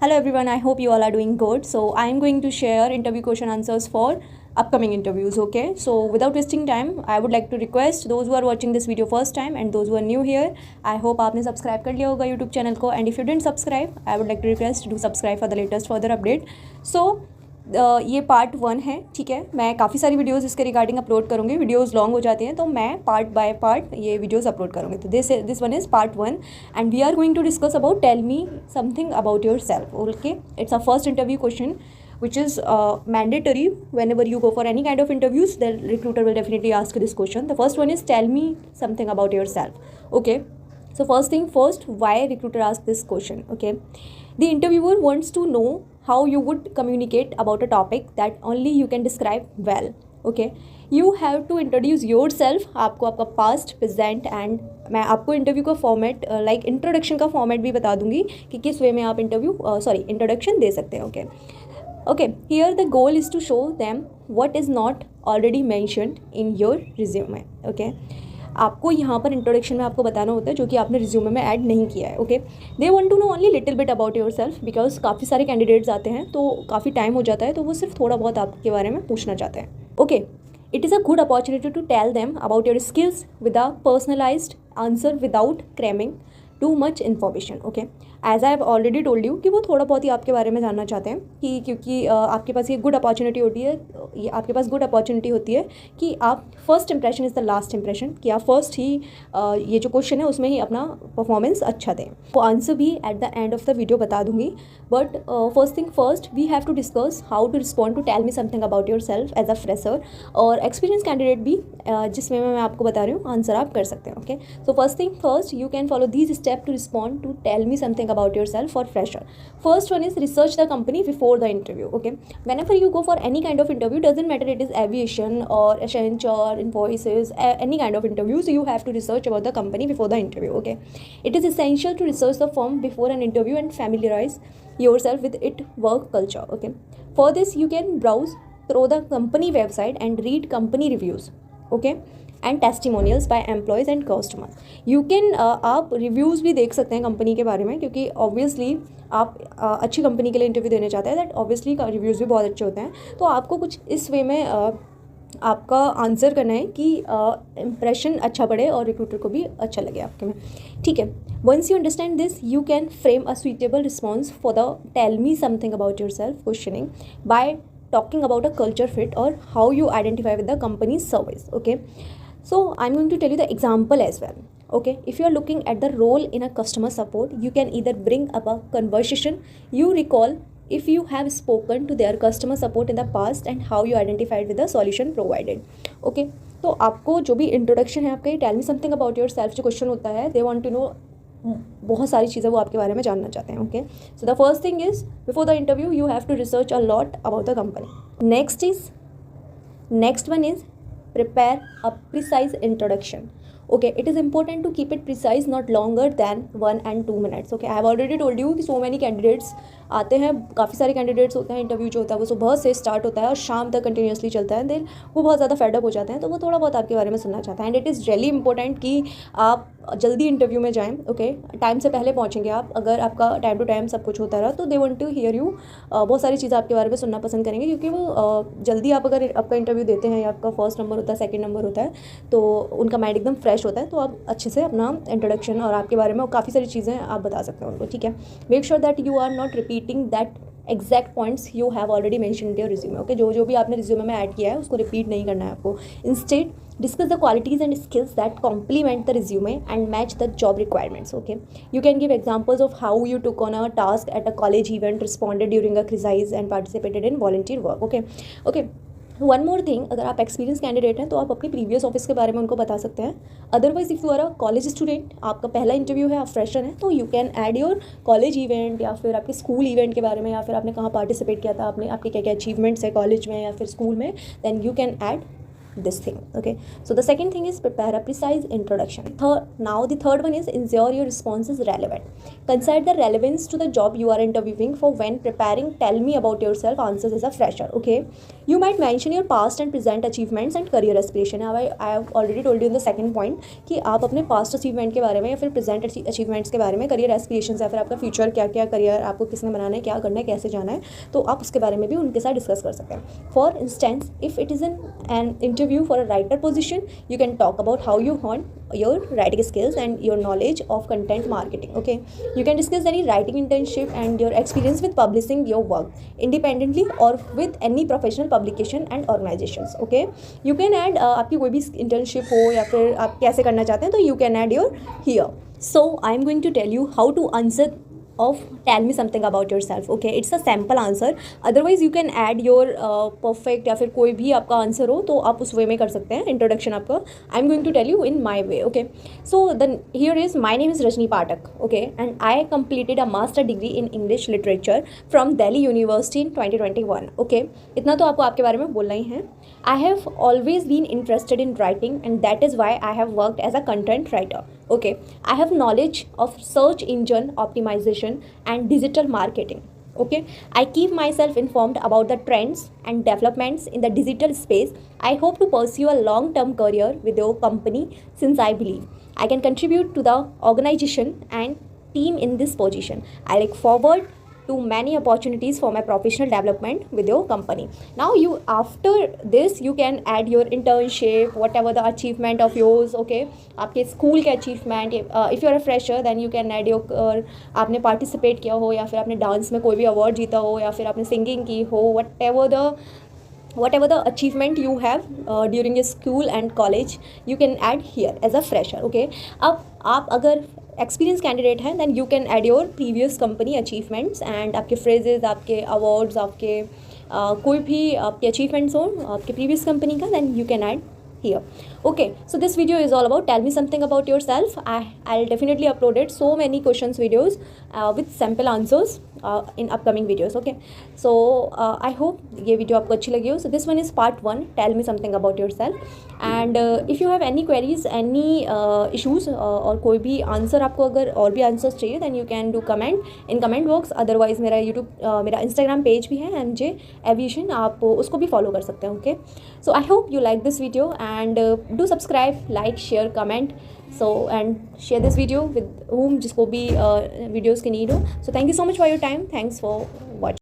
Hello everyone, I hope you all are doing good. So I am going to share interview question answers for upcoming interviews. Okay, so without wasting time, I would like to request those who are watching this video first time and those who are new here, I hope आपने subscribe कर लिया होगा YouTube channel को, and if you didn't subscribe, I would like to request do subscribe for the latest further update. So ये part 1 है, ठीक है. मैं काफ़ी सारी वीडियोस इसके रिगार्डिंग अपलोड करूँगी. वीडियोस लॉन्ग हो जाती हैं तो मैं पार्ट बाय पार्ट ये वीडियोस अपलोड करूँगी. तो this one is part 1 and we are going to discuss about tell me something about your self. Okay, it's a first interview question which is mandatory whenever you go for any kind of interviews. The recruiter will definitely ask this question. The first one is tell me something about yourself. Okay, so first thing first, why recruiter ask this question? Okay, the interviewer wants to know how you would communicate about a topic that only you can describe well. Okay, you have to introduce yourself. आपको आपका past, present and मैं आपको interview का format like introduction का format भी बता दूंगी कि किस वे में आप इंट्रोडक्शन दे सकते हैं. Okay okay, here the goal is to show them what is not already mentioned in your resume. Okay, आपको यहाँ पर इंट्रोडक्शन में आपको बताना होता है जो कि आपने रिज्यूमे में ऐड नहीं किया है. Okay, they want to know only little bit about your self because काफ़ी सारे कैंडिडेट्स आते हैं तो काफ़ी टाइम हो जाता है तो वो सिर्फ थोड़ा बहुत आपके बारे में पूछना चाहते हैं. Okay, it is a good opportunity to tell them about your skills with a personalized answer without cramming too much information. Okay, as I have already told you कि वो थोड़ा बहुत ही आपके बारे में जानना चाहते हैं कि क्योंकि आपके पास ये गुड अपॉर्चुनिटी होती है, ये आपके पास गुड अपॉर्चुनिटी होती है कि आप first impression is the last impression, कि आप फर्स्ट ही ये जो क्वेश्चन है उसमें ही अपना परफॉर्मेंस अच्छा दें. वो आंसर भी at the end of the video बता दूंगी. But first thing first, we have to discuss how to respond to tell me something about your self as a fresher और एक्सपीरियंस कैंडिडेट भी, जिसमें मैं आपको बता रही हूँ आंसर आप कर सकते हैं. Okay, so first thing first, you can follow these step to respond to tell me something about yourself for fresher. First one is research the company before the interview. Okay, whenever you go for any kind of interview, doesn't matter it is aviation or Accenture, Infosys, any kind of interviews, you have to research about the company before the interview. Okay, it is essential to research the firm before an interview and familiarize yourself with its work culture. Okay, for this you can browse through the company website and read company reviews. Okay, and testimonials by employees and customers. You can आप reviews भी देख सकते हैं company के बारे में क्योंकि obviously आप अच्छी कंपनी के लिए इंटरव्यू देने चाहते हैं, दैट ऑब्वियसली रिव्यूज़ भी बहुत अच्छे होते हैं. तो आपको कुछ इस वे में आपका आंसर करना है कि इम्प्रेशन अच्छा पड़े और रिक्रूटर को भी अच्छा लगे आपके में. ठीक है, once you understand this you can frame a suitable response for the tell me something about your self questioning by talking about a culture fit or how you identify with the company's service. Okay, so I'm going to tell you the example as well. Okay, if you are looking at the role in a customer support, you can either bring up a conversation you recall if you have spoken to their customer support in the past and how you identified with the solution provided. Okay, तो आपको जो भी introduction है आपका, tell me something about your self जो question होता है, दे want to no बहुत सारी चीज़ें वो आपके बारे में जानना चाहते हैं. Okay, so the first thing is before the interview you have to research a lot about the company. Next one is prepare a precise introduction. Okay, it is important to keep it precise, not longer than 1 and 2 minutes. Okay, I have already told you कि so many candidates आते हैं, काफ़ी सारे candidates होते हैं. Interview जो होता है वो सुबह से स्टार्ट होता है और शाम तक कंटिन्यूसली चलता है. देन वो बहुत ज़्यादा फेडअप हो जाते हैं तो वो थोड़ा बहुत आपके बारे में सुनना चाहता है. And it is really important कि आप जल्दी इंटरव्यू में जाएं. ओके, टाइम से पहले पहुंचेंगे आप. अगर आपका टाइम टू टाइम सब कुछ होता रहा तो they want to hear you. बहुत सारी चीज़ें आपके बारे में सुनना पसंद करेंगे क्योंकि वो जल्दी आप अगर आपका इंटरव्यू देते हैं या आपका फर्स्ट नंबर होता है, सेकंड नंबर होता है, तो उनका माइंड एकदम फ्रेश होता है तो आप अच्छे से अपना इंट्रोडक्शन और आपके बारे में काफ़ी सारी चीज़ें आप बता सकते हैं उनको. ठीक है, make sure that you are not repeating that exact points you have already mention in your resume. Okay, जो भी आपने रिज्यूमे में ऐड किया है उसको रिपीट नहीं करना है आपको. Instead discuss the qualities and skills that complement the resume and match the job requirements. Okay, you can give examples of how you took on a task at a college event, responded during a quiz and participated in volunteer work. Okay, one more thing, अगर आप experience candidate हैं तो आप अपनी previous office के बारे में उनको बता सकते हैं. Otherwise if you are a college student, आपका पहला इंटरव्यू है, आप फ्रेशर हैं, तो you can add your college event या फिर आपके स्कूल इवेंट के बारे में या फिर आपने कहाँ पार्टिसिपेट किया था, आपने आपके क्या क्या अचीवमेंट्स है कॉलेज में या फिर स्कूल में, then you can add this thing. Okay, so the second thing is prepare a precise introduction. Now the third one is ensure your response is relevant. Consider the relevance to the job you are interviewing for when preparing. Tell me about yourself answers as a fresher. Okay, you might mention your past and present achievements and career aspiration. I have already told you in the second point कि आप अपने past achievement के बारे में या फिर present achievements के बारे में, career aspirations या फिर आपका future क्या क्या career आपको किसने बनाना है, क्या करना है, कैसे जाना है, तो आप उसके बारे में भी उनके साथ डिस्कस कर सकते हैं. For instance if it is an interview for a writer position, you can talk about how you honed your writing skills and your knowledge of content marketing. Okay, you can discuss any writing internship and your experience with publishing your work independently or with any professional publication and organizations. Okay, you can add आपकी कोई भी internship हो या फिर आप कैसे करना चाहते हैं, तो you can add your here. So I am going to tell you how to answer of tell me something about yourself. Okay, it's a sample answer, otherwise you can add your perfect या फिर कोई भी आपका answer हो तो आप उस वे में कर सकते हैं इंट्रोडक्शन आपका. I am going to tell you in my way. Okay, so then here is my name is Rajni Pathak. Okay, and I completed a master degree in English literature from Delhi University in 2021. Okay, इतना तो आपको आपके बारे में बोलना ही है. I have always been interested in writing and that is why I have worked as a content writer. Okay, I have knowledge of search engine optimization and digital marketing. Okay, I keep myself informed about the trends and developments in the digital space. I hope to pursue a long-term career with your company since I believe I can contribute to the organization and team in this position. I look forward to many opportunities for my professional development with your company. Now you after this you can add your internship, whatever the achievement of yours. Okay, आपके school के achievement. If you are a fresher then you can add your आपने participate किया हो या फिर आपने dance में कोई भी अवार्ड जीता हो या फिर आपने सिंगिंग की हो, whatever the achievement you have during your school and college, you can add here as a fresher. Okay, अब आप अगर एक्सपीरियंस कैंडिडेट हैं then you can add your previous company achievements and आपके फ्रेजेस, आपके awards, आपके कोई भी आपके अचीवमेंट्स हो आपके प्रीवियस कंपनी का, then you can add here. Okay, so this video is all about tell me something about yourself. I'll definitely uploaded so many questions videos with sample answers in upcoming videos. Okay, so I hope ये video आपको अच्छी लगी हो. So this one is part 1, tell me something about yourself. And if you have any queries, any issues और कोई भी answer आपको अगर और भी आंसर्स चाहिए then you can do comment in comment box. Otherwise मेरा YouTube मेरा Instagram पेज भी है MJ Aviation, आप उसको भी फॉलो कर सकते हैं. Okay, so I hope you like this video and do subscribe, like, share, comment. So and share this video with whom जिसको भी videos की need हो. So thank you so much for your time. Thanks for watching.